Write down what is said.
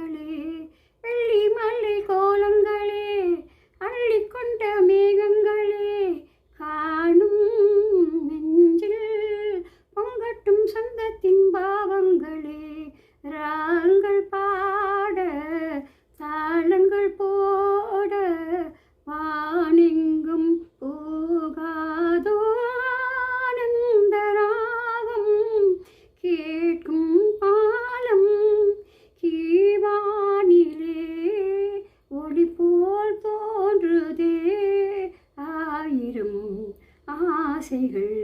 ராகங்களே வெள்ளி மல்லை கோலங்களே அள்ளிக்கொண்ட மேகங்களே காணும் நெஞ்சில் பொங்கட்டும் சந்தத்தின் பாவங்களே ராகங்கள் பாட தாளங்கள் போட வானெங்கும் போகாதோ ஆனந்த ராகம் கேட்கும் பாலம் கீழ்வானிலே ஒளி போல் தோன்றுதே ஆயிரம் ஆசைகள்